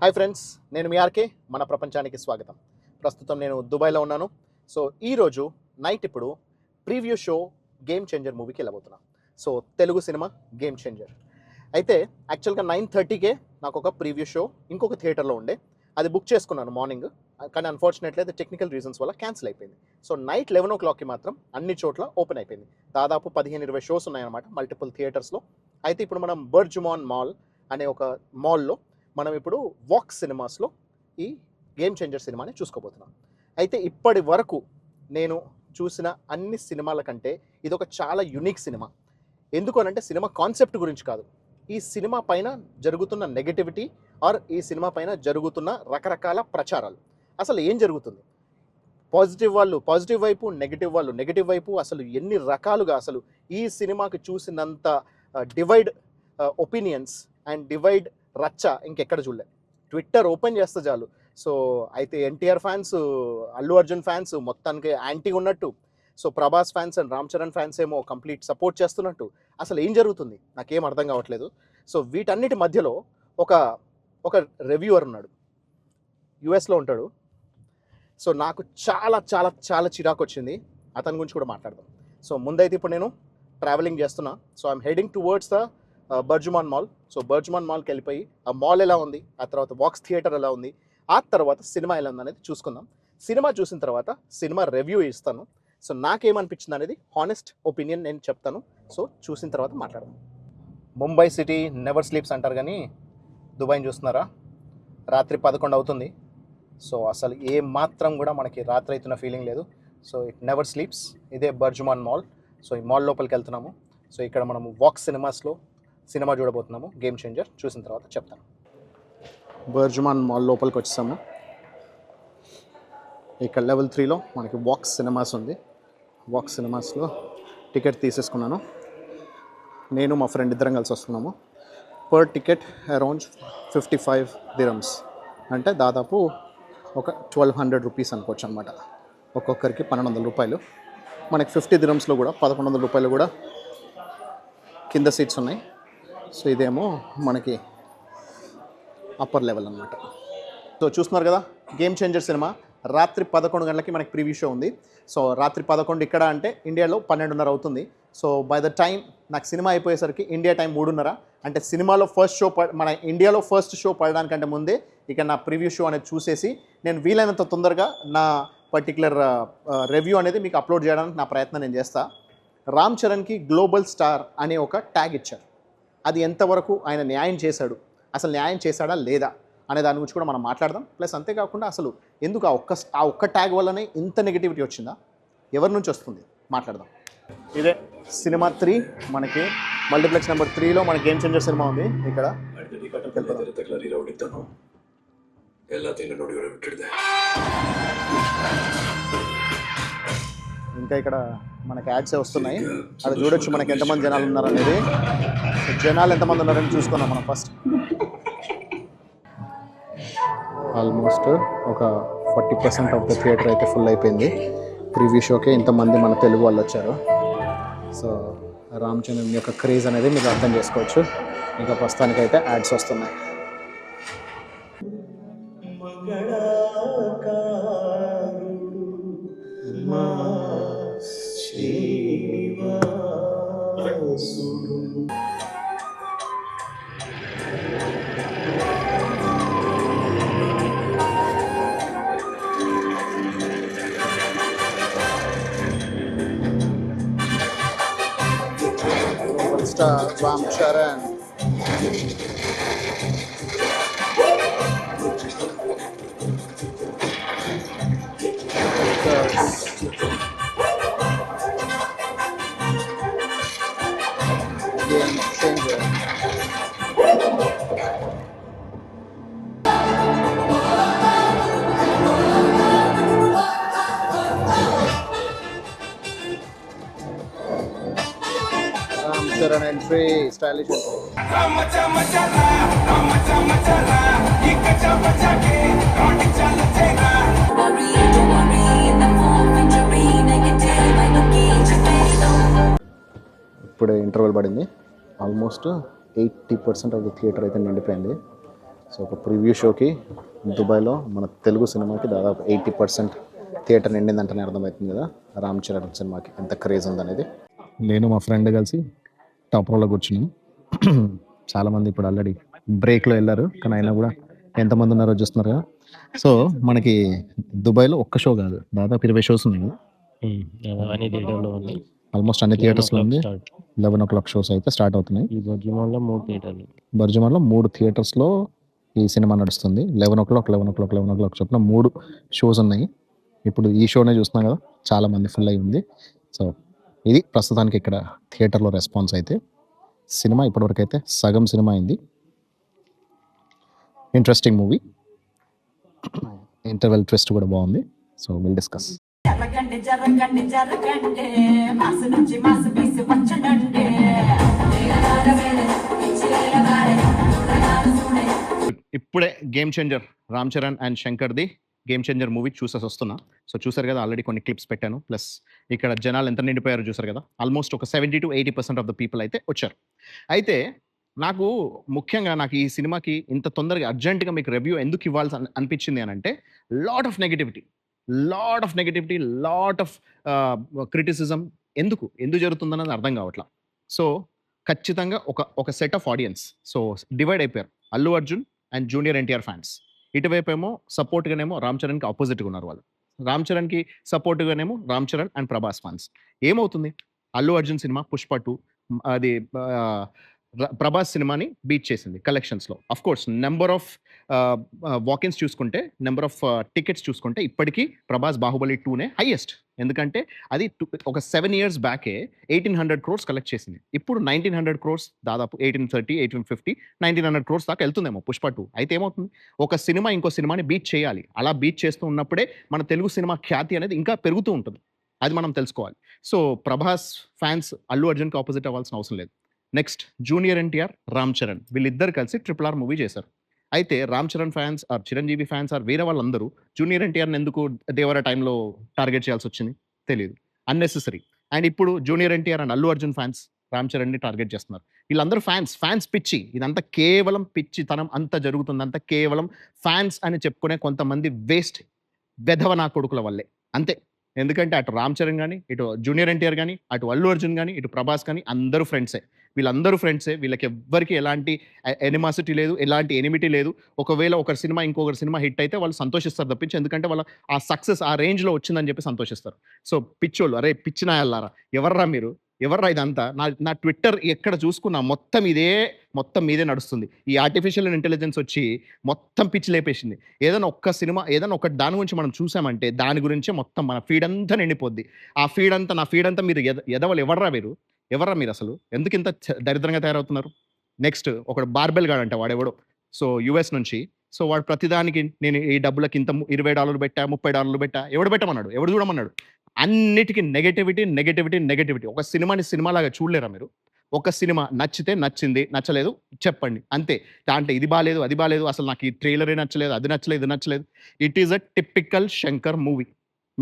Hi friends, నేను మీ RK. మన ప్రపంచానికి స్వాగతం. ప్రస్తుతం నేను దుబాయ్లో ఉన్నాను. సో ఈరోజు నైట్ ఇప్పుడు ప్రీవ్యూ షో గేమ్ చేంజర్ మూవీకి వెళ్ళబోతున్నాను. So Telugu cinema game changer. అయితే యాక్చువల్గా 9:30కే నాకు ఒక ప్రీవ్యూ షో ఇంకొక థియేటర్లో ఉండే, అది బుక్ చేసుకున్నాను మార్నింగ్. కానీ అన్ఫార్చునేట్లీ అయితే టెక్నికల్ రీజన్స్ వల్ల క్యాన్సిల్ అయిపోయింది. సో నైట్ 11 o'clockకి మాత్రం అన్ని చోట్ల ఓపెన్ అయిపోయింది. దాదాపు 15-20 షోస్ ఉన్నాయన్నమాట మల్టిపుల్ థియేటర్స్లో. అయితే ఇప్పుడు మనం బర్జుమాన్ మాల్ అనే ఒక మాల్లో మనం ఇప్పుడు వాక్స్ సినిమాస్లో ఈ గేమ్ చేంజర్ సినిమాని చూసుకోబోతున్నాం. అయితే ఇప్పటి వరకు నేను చూసిన అన్ని సినిమాల కంటే ఇది ఒక చాలా యునిక్ సినిమా. ఎందుకు అనంటే సినిమా కాన్సెప్ట్ గురించి కాదు, ఈ సినిమా పైన జరుగుతున్న నెగటివిటీ ఆర్ ఈ సినిమా పైన జరుగుతున్న రకరకాల ప్రచారాలు. అసలు ఏం జరుగుతుంది, పాజిటివ్ వాళ్ళు పాజిటివ్ వైపు, నెగిటివ్ వాళ్ళు నెగిటివ్ వైపు, అసలు ఎన్ని రకాలుగా అసలు ఈ సినిమాకి చూసినంత డివైడ్ ఒపీనియన్స్ అండ్ డివైడ్ రచ్చ ఇంకెక్కడ చూడలే. ట్విట్టర్ ఓపెన్ చేస్తే చాలు. సో అయితే ఎన్టీఆర్ ఫ్యాన్స్, అల్లు అర్జున్ ఫ్యాన్స్ మొత్తానికి యాంటీ ఉన్నట్టు, so Prabhas fans and Ram Charan fans ఏమో కంప్లీట్ సపోర్ట్ చేస్తున్నట్టు. అసలు ఏం జరుగుతుంది నాకేం అర్థం కావట్లేదు. సో వీటన్నిటి మధ్యలో ఒక రివ్యూవర్ ఉన్నాడు, యుఎస్లో ఉంటాడు. సో నాకు చాలా చాలా చాలా చిరాకు వచ్చింది, అతని గురించి కూడా మాట్లాడదాం. సో ముందైతే ఇప్పుడు నేను ట్రావెలింగ్ చేస్తున్నా. So I'm heading towards the Burjuman mall. So Burjuman మాల్కి వెళ్ళిపోయి ఆ మాల్ ఎలా ఉంది, ఆ తర్వాత వాక్స్ థియేటర్ ఎలా ఉంది, ఆ తర్వాత సినిమా ఎలా ఉంది అనేది చూసుకుందాం. సినిమా చూసిన తర్వాత సినిమా రివ్యూ ఇస్తాను. సో నాకేమనిపించింది అనేది హానెస్ట్ ఒపీనియన్ నేను చెప్తాను. సో చూసిన తర్వాత మాట్లాడదాం. ముంబై సిటీ నెవర్ స్లీప్స్ అంటారు, కానీ దుబాయ్ని చూస్తున్నారా, రాత్రి 11 అవుతుంది. సో అసలు ఏ మాత్రం కూడా మనకి రాత్రి అవుతున్న ఫీలింగ్ లేదు. So it never sleeps. ఇదే బర్జుమాన్ మాల్. సో ఈ మాల్ లోపలికి వెళ్తున్నాము. సో ఇక్కడ మనము వాక్స్ సినిమాస్లో సినిమా చూడబోతున్నాము, గేమ్ చేంజర్. చూసిన తర్వాత చెప్తాను. బర్జుమాన్ మాల్ లోపలికి వచ్చేసాము. ఇక్కడ లెవెల్ 3లో మనకి వాక్స్ సినిమాస్ ఉంది. వాక్స్ సినిమాస్లో టికెట్ తీసేసుకున్నాను. నేను మా ఫ్రెండ్ ఇద్దరం కలిసి వస్తున్నాము. పర్ టికెట్ అరౌండ్ 55 dirhams, అంటే దాదాపు ఒక 1200 రూపీస్ అనుకోవచ్చు అనమాట. ఒక్కొక్కరికి 1200 రూపాయలు. మనకి 50 dirhamsలో కూడా 1100 రూపాయలు కూడా కింద సీట్స్ ఉన్నాయి. సో ఇదేమో మనకి అప్పర్ లెవెల్ అనమాట. సో చూస్తున్నారు కదా, గేమ్ చేంజర్ సినిమా రాత్రి 11 గంటలకి మనకి ప్రీవ్యూ షో ఉంది. సో రాత్రి 11 ఇక్కడ అంటే ఇండియాలో 12:30 అవుతుంది. సో బై ద టైం నాకు సినిమా అయిపోయేసరికి ఇండియా టైం 3:30. అంటే సినిమాలో ఫస్ట్ షో మన ఇండియాలో ఫస్ట్ షో పడడానికంటే ముందే ఇక నా ప్రీవ్యూ షో అనేది చూసేసి నేను వీలైనంత తొందరగా నా పర్టికులర్ రివ్యూ అనేది మీకు అప్లోడ్ చేయడానికి నా ప్రయత్నం నేను చేస్తా. రామ్ చరణ్కి గ్లోబల్ స్టార్ అనే ఒక ట్యాగ్ ఇచ్చారు. అది ఎంతవరకు ఆయన న్యాయం చేశాడు, అసలు న్యాయం చేశాడా లేదా అనే దాని గురించి కూడా మనం మాట్లాడదాం. ప్లస్ అంతేకాకుండా అసలు ఎందుకు ఆ ఒక్క ట్యాగ్ వల్లనే ఇంత నెగిటివిటీ వచ్చిందా, ఎవరి నుంచి వస్తుంది మాట్లాడదాం. ఇదే సినిమా 3, మనకి మల్టీప్లెక్స్ నెంబర్ 3లో మన గేమ్ చేంజర్ సినిమా ఉంది. ఇక్కడ ఇంకా ఇక్కడ మనకి యాడ్స్ వస్తున్నాయి, అది చూడొచ్చు మనకి ఎంతమంది జనాలు ఉన్నారనేది. జనాలు ఎంతమంది ఉన్నారని చూసుకున్నాం మనం ఫస్ట్. ఆల్మోస్ట్ ఒక 40% ఆఫ్ ద థియేటర్ అయితే ఫుల్ అయిపోయింది. ప్రీవ్యూ షోకే ఇంతమంది మన తెలుగు వాళ్ళు వచ్చారు. సో రామ్ చరణ్ యొక్క క్రేజ్ అనేది మీరు అర్థం చేసుకోవచ్చు. ఇంకా ప్రస్తుతానికైతే యాడ్స్ వస్తున్నాయి. Ram Charan. Game changer. Charan entry, stylish entry. ఇప్పుడే ఇంటర్వెల్ పడింది. ఆల్మోస్ట్ 80% ఆఫ్ ద థియేటర్ అయితే నిండిపోయింది. సో ఒక ప్రివ్యూ షోకి దుబాయ్లో మన తెలుగు సినిమాకి దాదాపు 80% థియేటర్ నిండిందంటేనే అర్థమవుతుంది కదా రామ్ చరణ్ సినిమాకి ఎంత క్రేజ్ ఉందనేది. నేను మా ఫ్రెండ్ కలిసి టాప్ రోలో కూర్చున్నాం. చాలామంది ఇప్పుడు ఆల్రెడీ బ్రేక్లో వెళ్ళారు, కానీ అయినా కూడా ఎంతమంది ఉన్నారో చూస్తున్నారు కదా. సో మనకి దుబాయ్లో ఒక్క షో కాదు, దాదాపు 20 షోస్ ఉన్నాయి కదా. అవన్నీ థియేటర్లో ఉంది. ఆల్మోస్ట్ అన్ని థియేటర్స్లో ఉంది. 11 o'clock షోస్ అయితే స్టార్ట్ అవుతున్నాయి. ఈ బర్జుమాన్లో 3 థియేటర్లు. బర్జుమాన్లో 3 థియేటర్స్లో ఈ సినిమా నడుస్తుంది. 11 o'clock చొప్పున 3 షోస్ ఉన్నాయి. ఇప్పుడు ఈ షోనే చూస్తున్నాం కదా, చాలా మంది ఫుల్ అయి ఉంది. సో ఇది ప్రస్తుతానికి ఇక్కడ థియేటర్లో రెస్పాన్స్. అయితే సినిమా ఇప్పటివరకు అయితే సగం సినిమా అయింది. ఇంట్రెస్టింగ్ మూవీ, ఇంటర్వెల్ ట్విస్ట్ కూడా బాగుంది. So will discuss. మాసు నుంచి మాసు పీసి వచ్చనండి. ఇప్పుడే game changer Ram Charan and శంకర్ది గేమ్ చేంజర్ మూవీ చూసేసి వస్తున్నా. సో చూసారు కదా, ఆల్రెడీ కొన్ని క్లిప్స్ పెట్టాను. ప్లస్ ఇక్కడ జనాలు ఎంత నిండిపోయారో చూసారు కదా. ఆల్మోస్ట్ ఒక 70 to 80% ఆఫ్ ద పీపుల్ అయితే వచ్చారు. అయితే నాకు ముఖ్యంగా నాకు ఈ సినిమాకి ఇంత తొందరగా అర్జెంటుగా మీకు రివ్యూ ఎందుకు ఇవ్వాల్సి అనిపించింది అని అంటే, lot of negativity, lot of criticism. ఎందుకు జరుగుతుందన్నది అర్థం కావట్లా. సో ఖచ్చితంగా ఒక set of audience so divide అయిపోయారు. Allu Arjun and junior NTR fans. ఇటువైపు ఏమో సపోర్ట్గానేమో రామ్ చరణ్కి ఆపోజిట్గా ఉన్నారు వాళ్ళు. రామ్ చరణ్కి సపోర్ట్గానేమో రామ్ చరణ్ అండ్ ప్రభాస్ ఫ్యాన్స్. ఏమవుతుంది, అల్లు అర్జున్ సినిమా పుష్ప 2 అది ప్రభాస్ సినిమాని బీట్ చేసింది కలెక్షన్స్లో. Of course number of walk ins చూసుకుంటే, నెంబర్ ఆఫ్ టికెట్స్ చూసుకుంటే ఇప్పటికీ ప్రభాస్ బాహుబలి 2నే హైయెస్ట్. ఎందుకంటే అది ఒక 7 years బ్యాకే 1800 crores కలెక్ట్ చేసింది. ఇప్పుడు 1900 crores, దాదాపు 1830, 1850, 1900 crores దాకా వెళ్తుందేమో పుష్ప 2. అయితే ఏమవుతుంది, ఒక సినిమా ఇంకో సినిమాని బీట్ చేయాలి. అలా బీట్ చేస్తూ ఉన్నప్పుడే మన తెలుగు సినిమా ఖ్యాతి అనేది ఇంకా పెరుగుతూ ఉంటుంది. అది మనం తెలుసుకోవాలి. సో ప్రభాస్ ఫ్యాన్స్ అల్లు అర్జున్కి ఆపోజిట్ అవ్వాల్సిన అవసరం లేదు. నెక్స్ట్ జూనియర్ ఎన్టీఆర్, రామ్ చరణ్ వీళ్ళిద్దరు కలిసి RRR మూవీ చేశారు. అయితే Ram Charan fans or Chiranjeevi fans or వేరే వాళ్ళందరూ జూనియర్ ఎన్టీఆర్ని ఎందుకు దేవరా టైంలో టార్గెట్ చేయాల్సి వచ్చింది తెలియదు, అన్నెసెసరీ. అండ్ ఇప్పుడు junior NTR and Allu Arjun fans Ram చరణ్ని టార్గెట్ చేస్తున్నారు. వీళ్ళందరూ ఫ్యాన్స్ పిచ్చి. ఇదంతా కేవలం పిచ్చితనం. అంతా జరుగుతుంది అంతా కేవలం ఫ్యాన్స్ అని చెప్పుకునే కొంతమంది వేస్ట్ వెధవ నా కొడుకుల వల్లే, అంతే. ఎందుకంటే అటు రామ్ చరణ్ కానీ, ఇటు జూనియర్ ఎన్టీఆర్ కానీ, అటు అల్లు అర్జున్ కానీ, ఇటు ప్రభాస్ కానీ అందరూ ఫ్రెండ్సే. వీళ్ళందరూ ఫ్రెండ్సే. వీళ్ళకి ఎవ్వరికి ఎలాంటి ఎనిమాసిటీ లేదు, ఎలాంటి ఎనిమిటీ లేదు. ఒకవేళ ఒకరి సినిమా ఇంకొకరి సినిమా హిట్ అయితే వాళ్ళు సంతోషిస్తారు తప్పించి, ఎందుకంటే వాళ్ళ ఆ సక్సెస్ ఆ రేంజ్లో వచ్చిందని చెప్పి సంతోషిస్తారు. సో పిచ్చోళ్ళు, అరే పిచ్చినాయల్లారా, ఎవర్రా మీరు, ఎవర్రా ఇదంతా. నా ట్విట్టర్ ఎక్కడ చూసుకున్నా మొత్తం మీదే నడుస్తుంది. ఈ ఆర్టిఫిషియల్ ఇంటెలిజెన్స్ వచ్చి మొత్తం పిచ్చి లేపేసింది. ఏదైనా ఒక్క సినిమా, ఏదైనా ఒక దాని గురించి మనం చూసామంటే దాని గురించే మొత్తం మన ఫీడ్ అంతా నిండిపోద్ది. ఆ ఫీడ్ అంతా, నా ఫీడ్ అంతా మీరు ఎదవలు ఎవర్రా మీరు అసలు ఎందుకు ఇంత దరిద్రంగా తయారవుతున్నారు. నెక్స్ట్ ఒకడు బార్బెల్ గాడంట, వాడెవడో సో యుఎస్ నుంచి. సో వాడు ప్రతిదానికి నేను ఈ డబ్బులకి ఇంత $20 పెట్టా, $30 పెట్టా, ఎవడు పెట్టమన్నాడు, ఎవడు చూడమన్నాడు. అన్నిటికీ నెగటివిటీ. ఒక సినిమాని సినిమాలాగా చూడలేరా మీరు? ఒక సినిమా నచ్చితే నచ్చింది, నచ్చలేదు చెప్పండి, అంతే. దాంట్లో ఇది బాలేదు, అది బాలేదు, అసలు నాకు ఈ ట్రైలరే నచ్చలేదు, అది నచ్చలేదు, ఇది నచ్చలేదు. It is a typical Shankar movie.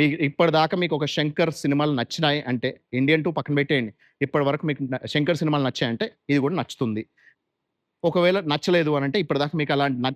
మీకు ఇప్పటిదాకా మీకు ఒక శంకర్ సినిమాలు నచ్చినాయి అంటే, ఇండియన్ 2 పక్కన పెట్టేయండి, ఇప్పటి వరకు మీకు శంకర్ సినిమాలు నచ్చాయంటే ఇది కూడా నచ్చుతుంది. ఒకవేళ నచ్చలేదు అని అంటే, ఇప్పటిదాకా మీకు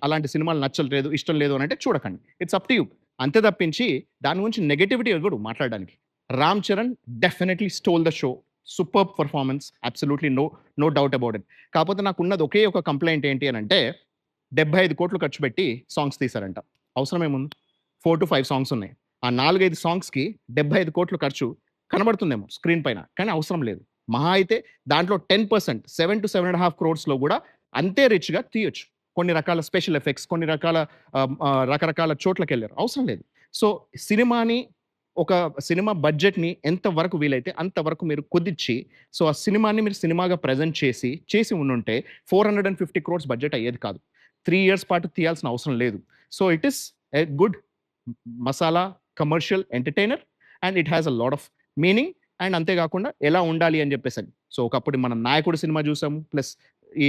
అలాంటి సినిమాలు నచ్చలేదు, ఇష్టం లేదు అని అంటే చూడకండి. It's up to you. అంతే తప్పించి దాని గురించి నెగటివిటీ ఎవరు మాట్లాడడానికి. Ram Charan definitely stole the show. Superb performance, absolutely no doubt about it. కాకపోతే నాకు ఉన్నది ఒకే ఒక కంప్లైంట్ ఏంటి అని అంటే, 75 కోట్లు ఖర్చు పెట్టి సాంగ్స్ తీశారంట. అవసరం ఏముంది? 4 to 5 సాంగ్స్ ఉన్నాయి. ఆ 4-5 సాంగ్స్కి 75 కోట్లు ఖర్చు కనబడుతుందేమో స్క్రీన్ పైన, కానీ అవసరం లేదు. మహా అయితే దాంట్లో 10%, 7 to 7.5 crores కూడా అంతే రిచ్గా తీయొచ్చు. కొన్ని రకాల స్పెషల్ ఎఫెక్ట్స్, కొన్ని రకరకాల చోట్లకి వెళ్ళారు, అవసరం లేదు. సో ఒక సినిమా బడ్జెట్ని ఎంతవరకు వీలైతే అంతవరకు మీరు కుదిర్చి, సో ఆ సినిమాని మీరు సినిమాగా ప్రజెంట్ చేసి ఉండుంటే 450 crores బడ్జెట్ అయ్యేది కాదు. 3 years పాటు తీయాల్సిన అవసరం లేదు. So it is a good masala commercial entertainer and it has a lot of meaning. And అంతేకాకుండా ఎలా ఉండాలి అని చెప్పేసి, సో ఒకప్పుడు మనం నాయకుడు సినిమా చూసాము, ప్లస్ ఈ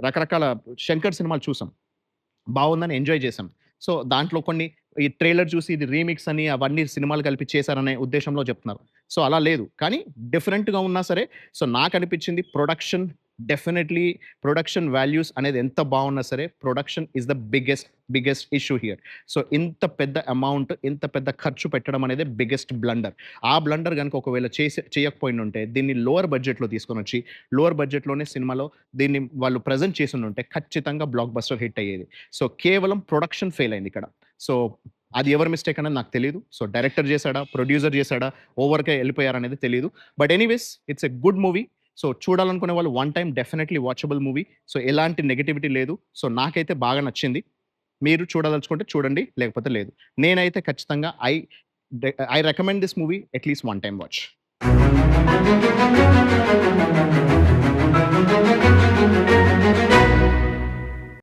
రకరకాల శంకర్ సినిమాలు చూసాం, బాగుందని ఎంజాయ్ చేసాం. సో దాంట్లో కొన్ని ఈ ట్రైలర్ చూసి ఇది రీమిక్స్ అని అవన్నీ సినిమాలు కలిపి చేశారనే ఉద్దేశంలో చెప్తున్నారు. సో అలా లేదు, కానీ డిఫరెంట్గా ఉన్నా సరే. సో నాకు అనిపించింది ప్రొడక్షన్ డెఫినెట్లీ ప్రొడక్షన్ వాల్యూస్ అనేది ఎంత బాగున్నా సరే production is the biggest issue here. So ఇంత పెద్ద అమౌంట్, ఇంత పెద్ద ఖర్చు పెట్టడం అనేది బిగ్గెస్ట్ బ్లండర్. ఆ బ్లండర్ కనుక ఒకవేళ చేయకపోయిన ఉంటే దీన్ని లోవర్ బడ్జెట్లో తీసుకొని వచ్చి లోవర్ బడ్జెట్లోనే సినిమాలో దీన్ని వాళ్ళు ప్రజెంట్ చేసి ఉంటే ఖచ్చితంగా బ్లాక్ బస్టర్ హిట్ అయ్యేది. సో కేవలం ప్రొడక్షన్ ఫెయిల్ అయింది ఇక్కడ. సో అది ఎవరి మిస్టేక్ అనేది నాకు తెలియదు. సో డైరెక్టర్ చేశాడా, ప్రొడ్యూసర్ చేశాడా, ఓవర్కే వెళ్ళిపోయారనేది తెలియదు. But anyways it's a good movie. So చూడాలనుకునే వాళ్ళు one time definitely watchable movie. So ఎలాంటి నెగటివిటీ లేదు. సో నాకైతే బాగా నచ్చింది. మీరు చూడదలుచుకుంటే చూడండి, లేకపోతే లేదు. నేనైతే ఖచ్చితంగా I recommend this movie at least one time watch.